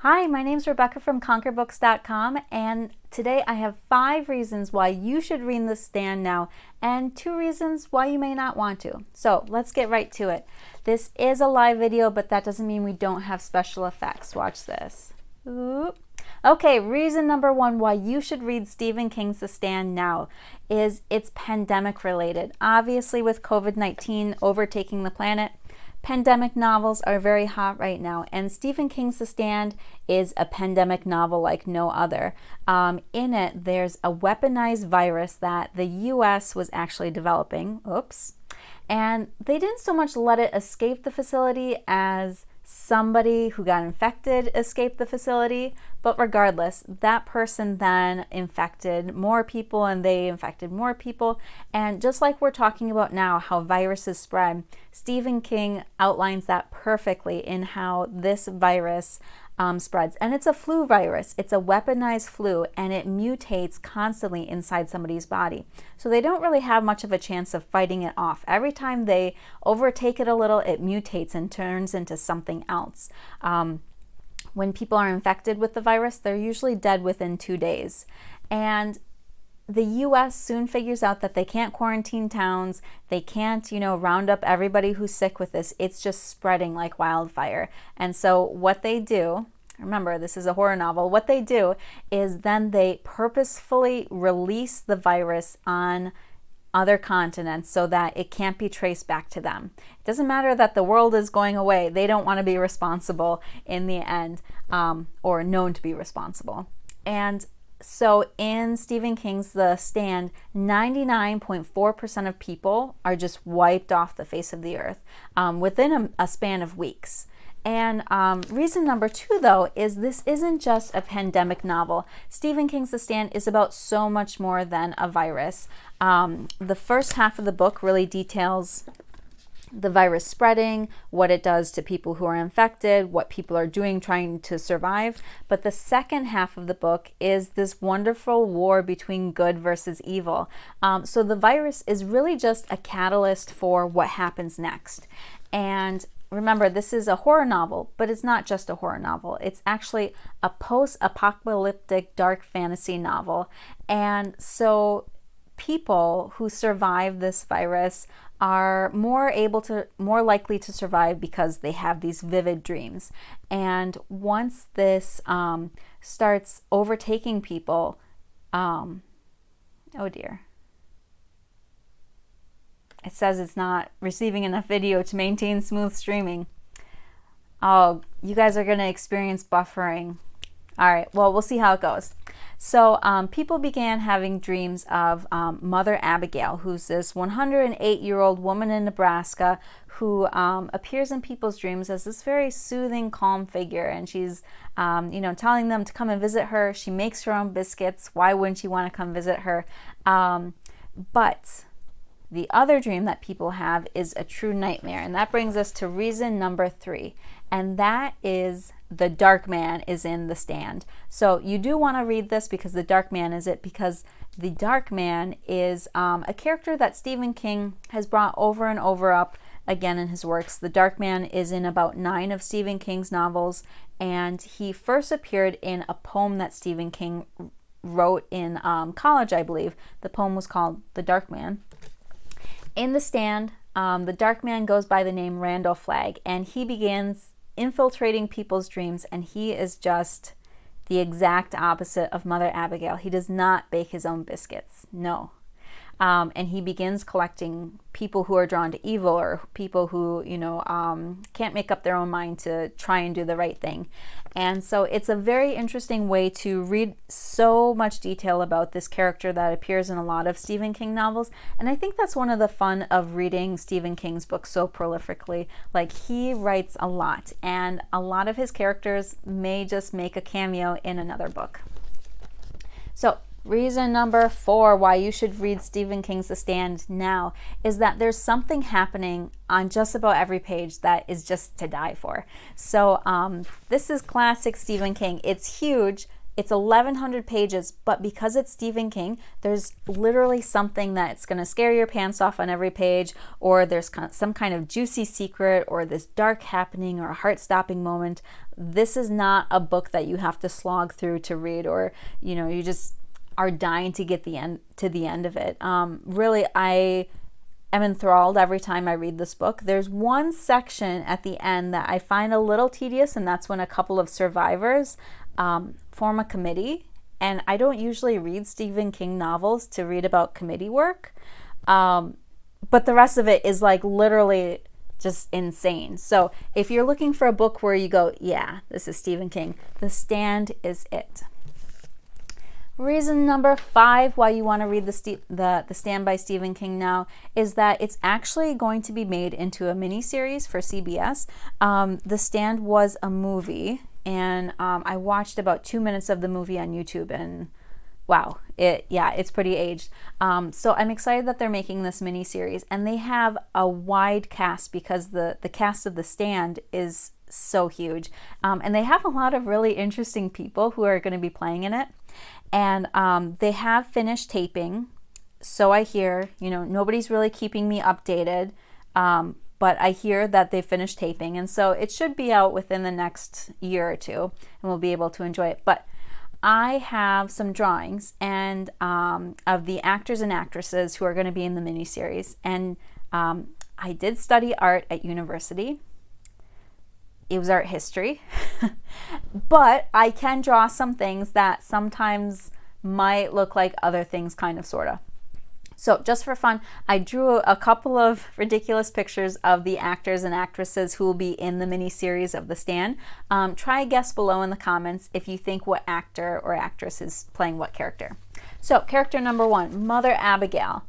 Hi, my name's Rebecca from conquerbooks.com, and today I have 5 reasons why you should read The Stand now and 2 reasons why you may not want to. So let's get right to it. This is a live video, but that doesn't mean we don't have special effects. Watch this. Oop. Okay, reason number 1 why you should read Stephen King's The Stand now is it's pandemic related. Obviously, with COVID-19 overtaking the planet, pandemic novels are very hot right now, and Stephen King's The Stand is a pandemic novel like no other. In it, there's a weaponized virus that the US was actually developing. Oops. And they didn't so much let it escape the facility as somebody who got infected escaped the facility, but regardless, that person then infected more people and they infected more people. And just like we're talking about now, how viruses spread, Stephen King outlines that perfectly in how this virus spreads. And it's a flu virus. It's a weaponized flu, and it mutates constantly inside somebody's body. So they don't really have much of a chance of fighting it off. Every time they overtake it a little, it mutates and turns into something else. When people are infected with the virus, they're usually dead within 2 days. And the US soon figures out that they can't quarantine towns. They can't, round up everybody who's sick with this. It's just spreading like wildfire. And so what they do, remember, this is a horror novel, what they do is then they purposefully release the virus on other continents so that it can't be traced back to them. It doesn't matter that the world is going away. They don't want to be responsible in the end, or known to be responsible. And so in Stephen King's The Stand, 99.4% of people are just wiped off the face of the earth within a span of weeks. And reason number 2, though, is this isn't just a pandemic novel. Stephen King's The Stand is about so much more than a virus. The first half of the book really details the virus spreading, what it does to people who are infected, what people are doing trying to survive. But the second half of the book is this wonderful war between good versus evil. So the virus is really just a catalyst for what happens next. And remember, this is a horror novel, but it's not just a horror novel. It's actually a post-apocalyptic dark fantasy novel. And so people who survive this virus are more likely to survive because they have these vivid dreams. And once this starts overtaking people, oh dear. It says it's not receiving enough video to maintain smooth streaming. Oh, you guys are going to experience buffering. All right, well, we'll see how it goes. So people began having dreams of Mother Abigail, who's this 108-year-old woman in Nebraska who appears in people's dreams as this very soothing, calm figure. And she's, telling them to come and visit her. She makes her own biscuits. Why wouldn't you want to come visit her? But the other dream that people have is a true nightmare. And that brings us to reason number 3. And that is the Dark Man is in The Stand. So you do want to read this because the Dark Man is it, because the Dark Man is a character that Stephen King has brought over and over up again in his works. The Dark Man is in about 9 of Stephen King's novels, and he first appeared in a poem that Stephen King wrote in college, I believe. The poem was called The Dark Man. In The Stand, the Dark Man goes by the name Randall Flagg, and he begins infiltrating people's dreams, and he is just the exact opposite of Mother Abigail. He does not bake his own biscuits, no. And he begins collecting people who are drawn to evil, or people who, can't make up their own mind to try and do the right thing. And so it's a very interesting way to read so much detail about this character that appears in a lot of Stephen King novels. And I think that's one of the fun of reading Stephen King's books so prolifically. Like, he writes a lot, and a lot of his characters may just make a cameo in another book. So reason number 4 why you should read Stephen King's The Stand now is that there's something happening on just about every page that is just to die for. So this is classic Stephen King. It's huge. It's 1,100 pages, but because it's Stephen King, there's literally something that's going to scare your pants off on every page, or there's some kind of juicy secret, or this dark happening, or a heart-stopping moment. This is not a book that you have to slog through to read, or you just are dying to get to the end of it. Really, I am enthralled every time I read this book. There's one section at the end that I find a little tedious, and that's when a couple of survivors form a committee. And I don't usually read Stephen King novels to read about committee work, but the rest of it is like literally just insane. So if you're looking for a book where you go, yeah, this is Stephen King, The Stand is it. Reason number 5 why you want to read the Stand by Stephen King now is that it's actually going to be made into a miniseries for CBS. The Stand was a movie, and I watched about 2 minutes of the movie on YouTube, and wow, it's pretty aged. So I'm excited that they're making this miniseries, and they have a wide cast because the cast of The Stand is so huge, and they have a lot of really interesting people who are going to be playing in it. And they have finished taping, so I hear. Nobody's really keeping me updated, but I hear that they finished taping, and so it should be out within the next year or two, and we'll be able to enjoy it. But I have some drawings and of the actors and actresses who are going to be in the miniseries, and I did study art at university. It was art history, but I can draw some things that sometimes might look like other things, kind of, sort of. So just for fun, I drew a couple of ridiculous pictures of the actors and actresses who will be in the miniseries of The Stand. Try a guess below in the comments if you think what actor or actress is playing what character. So character number 1, Mother Abigail,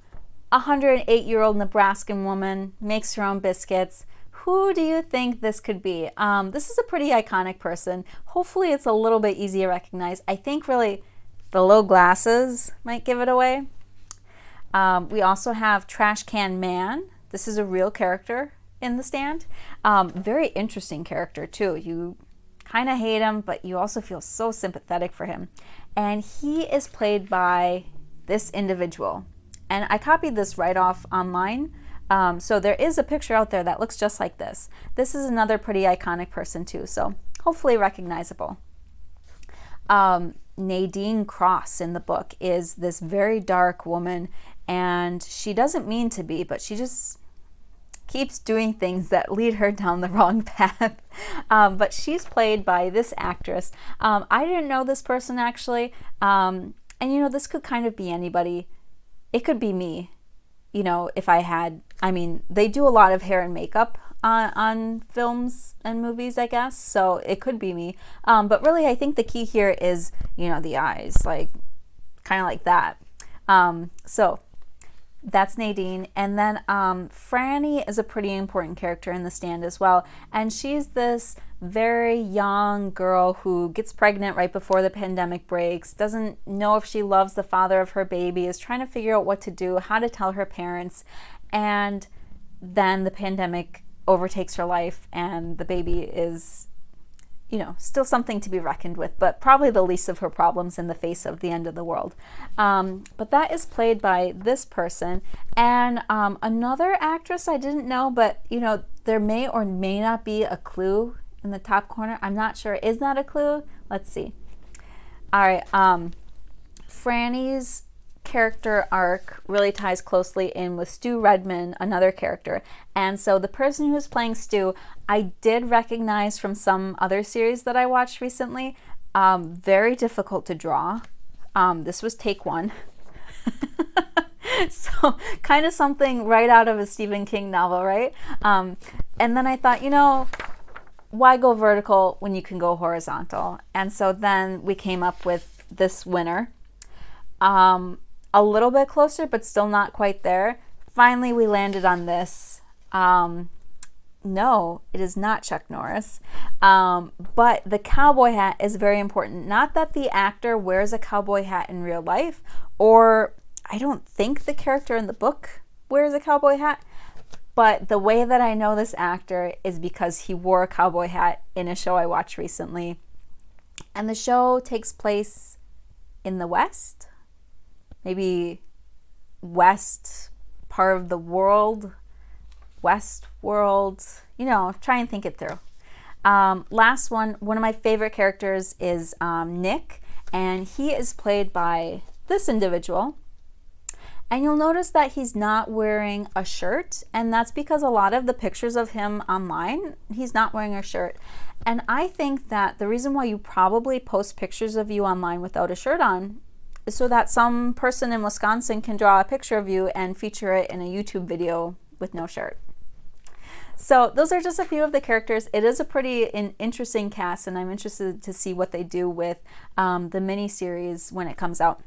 108-year-old Nebraskan woman, makes her own biscuits. Who do you think this could be? This is a pretty iconic person. Hopefully it's a little bit easy to recognize. I think really the low glasses might give it away. We also have Trash Can Man. This is a real character in The Stand. Very interesting character too. You kind of hate him, but you also feel so sympathetic for him. And he is played by this individual. And I copied this right off online. So there is a picture out there that looks just like this. This is another pretty iconic person too, so hopefully recognizable. Nadine Cross in the book is this very dark woman, and she doesn't mean to be, but she just keeps doing things that lead her down the wrong path. But she's played by this actress. I didn't know this person actually, and this could kind of be anybody. It could be me. If I had, they do a lot of hair and makeup on films and movies, I guess, so it could be me. But really, I think the key here is, the eyes, like, kind of like that. So that's Nadine. And then Franny is a pretty important character in The Stand as well. And she's this very young girl who gets pregnant right before the pandemic breaks, doesn't know if she loves the father of her baby, is trying to figure out what to do, how to tell her parents. And then the pandemic overtakes her life, and the baby is, still something to be reckoned with, but probably the least of her problems in the face of the end of the world. But that is played by this person. And another actress I didn't know, but, there may or may not be a clue in the top corner. I'm not sure. Is that a clue? Let's see. All right. Franny's character arc really ties closely in with Stu Redman, another character. And so the person who's playing Stu, I did recognize from some other series that I watched recently. Very difficult to draw. This was take 1. So kind of something right out of a Stephen King novel, right? And then I thought, why go vertical when you can go horizontal? And so then we came up with this winner. A little bit closer, but still not quite there. Finally, we landed on this. No, it is not Chuck Norris. But the cowboy hat is very important. Not that the actor wears a cowboy hat in real life, or I don't think the character in the book wears a cowboy hat, but the way that I know this actor is because he wore a cowboy hat in a show I watched recently. And the show takes place in the West, maybe West part of the world, West world, try and think it through. Last one of my favorite characters is Nick, and he is played by this individual. And you'll notice that he's not wearing a shirt, and that's because a lot of the pictures of him online, he's not wearing a shirt. And I think that the reason why you probably post pictures of you online without a shirt on is so that some person in Wisconsin can draw a picture of you and feature it in a YouTube video with no shirt. So those are just a few of the characters. It is a pretty interesting cast, and I'm interested to see what they do with the miniseries when it comes out.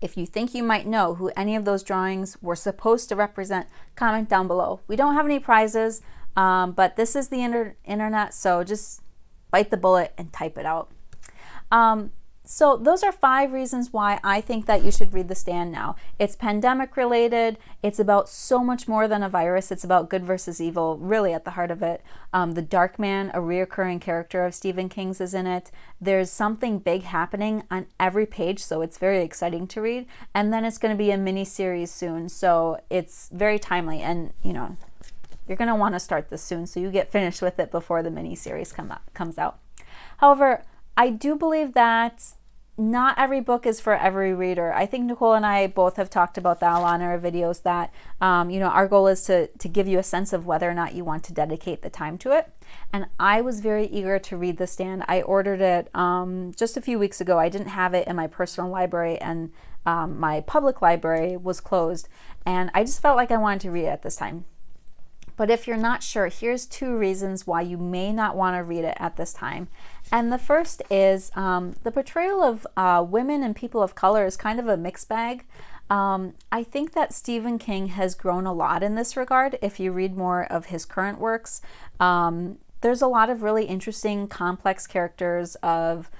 If you think you might know who any of those drawings were supposed to represent, comment down below. We don't have any prizes, but this is the internet, so just bite the bullet and type it out. So those are 5 reasons why I think that you should read The Stand now. It's pandemic related. It's about so much more than a virus. It's about good versus evil, really at the heart of it. The Dark Man, a reoccurring character of Stephen King's, is in it. There's something big happening on every page, so it's very exciting to read. And then it's going to be a mini series soon, so it's very timely. And, you're going to want to start this soon, so you get finished with it before the mini series comes out. However, I do believe that not every book is for every reader. I think Nicole and I both have talked about that a lot in our videos, that our goal is to give you a sense of whether or not you want to dedicate the time to it. And I was very eager to read The Stand. I ordered it just a few weeks ago. I didn't have it in my personal library, and my public library was closed, and I just felt like I wanted to read it at this time. But if you're not sure, here's 2 reasons why you may not want to read it at this time. And the first is the portrayal of women and people of color is kind of a mixed bag. I think that Stephen King has grown a lot in this regard. If you read more of his current works, there's a lot of really interesting, complex characters of,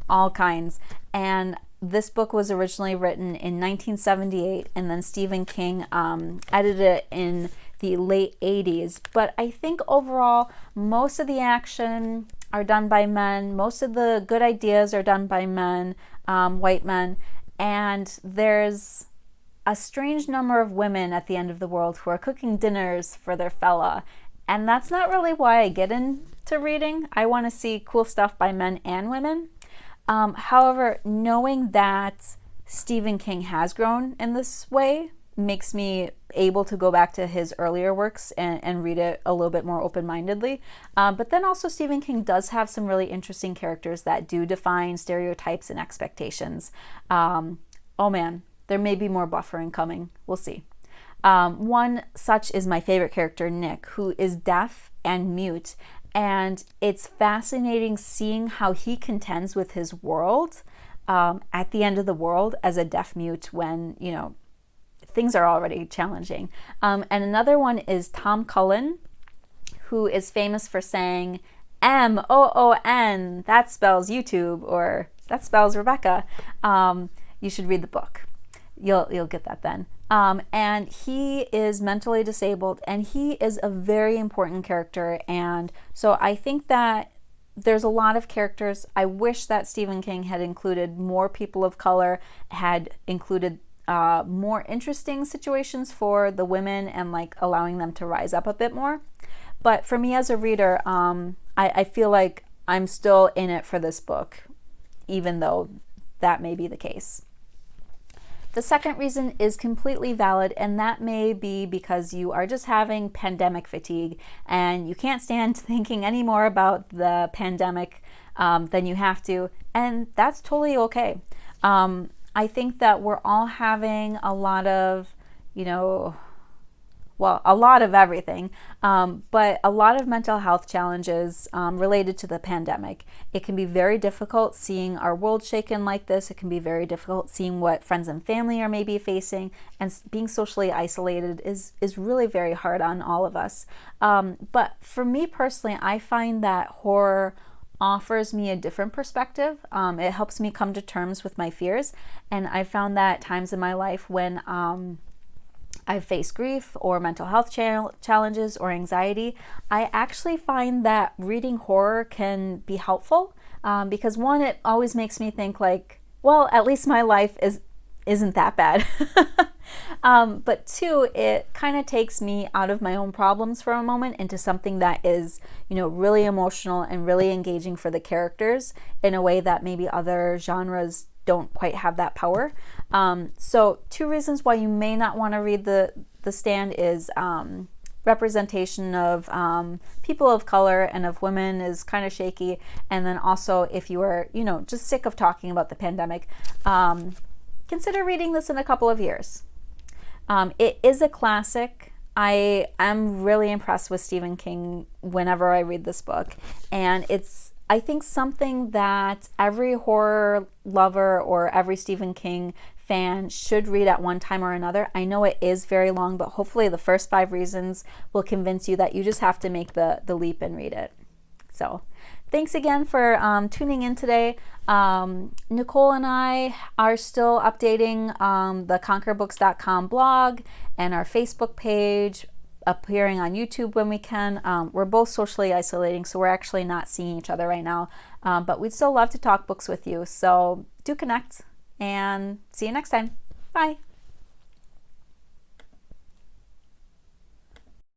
all kinds. And this book was originally written in 1978, and then Stephen King edited it in the late 80s. But I think overall, most of the action are done by men. Most of the good ideas are done by men, white men. And there's a strange number of women at the end of the world who are cooking dinners for their fella. And that's not really why I get into reading. I want to see cool stuff by men and women. However, knowing that Stephen King has grown in this way makes me able to go back to his earlier works and read it a little bit more open-mindedly. But then also Stephen King does have some really interesting characters that do define stereotypes and expectations. Oh man, there may be more buffering coming. We'll see. One such is my favorite character, Nick, who is deaf and mute. And it's fascinating seeing how he contends with his world at the end of the world as a deaf mute when, things are already challenging. And another one is Tom Cullen, who is famous for saying MOON, that spells YouTube, or that spells Rebecca. You should read the book. You'll get that then. And he is mentally disabled, and he is a very important character. And so I think that there's a lot of characters. I wish that Stephen King had included more people of color, had included more interesting situations for the women, and like allowing them to rise up a bit more. But for me as a reader, I feel like I'm still in it for this book, even though that may be the case. The second reason is completely valid, and that may be because you are just having pandemic fatigue and you can't stand thinking any more about the pandemic than you have to, and that's totally okay. I think that we're all having a lot of, a lot of everything, but a lot of mental health challenges related to the pandemic. It can be very difficult seeing our world shaken like this. It can be very difficult seeing what friends and family are maybe facing, and being socially isolated is really very hard on all of us. But for me personally, I find that horror offers me a different perspective. It helps me come to terms with my fears, and I found that times in my life when I've faced grief or mental health challenges or anxiety, I actually find that reading horror can be helpful. because one, it always makes me think like, well, at least my life isn't that bad. But two, it kind of takes me out of my own problems for a moment into something that is, really emotional and really engaging for the characters in a way that maybe other genres don't quite have that power. So 2 reasons why you may not want to read The Stand is representation of people of color and of women is kind of shaky. And then also, if you are, just sick of talking about the pandemic, consider reading this in a couple of years. It is a classic. I am really impressed with Stephen King whenever I read this book. And it's, I think, something that every horror lover or every Stephen King fan should read at one time or another. I know it is very long, but hopefully the first 5 reasons will convince you that you just have to make the leap and read it. So thanks again for tuning in today. Nicole and I are still updating the conquerbooks.com blog and our Facebook page, appearing on YouTube when we can. We're both socially isolating, so we're actually not seeing each other right now, but we'd still love to talk books with you. So do connect, and see you next time. Bye.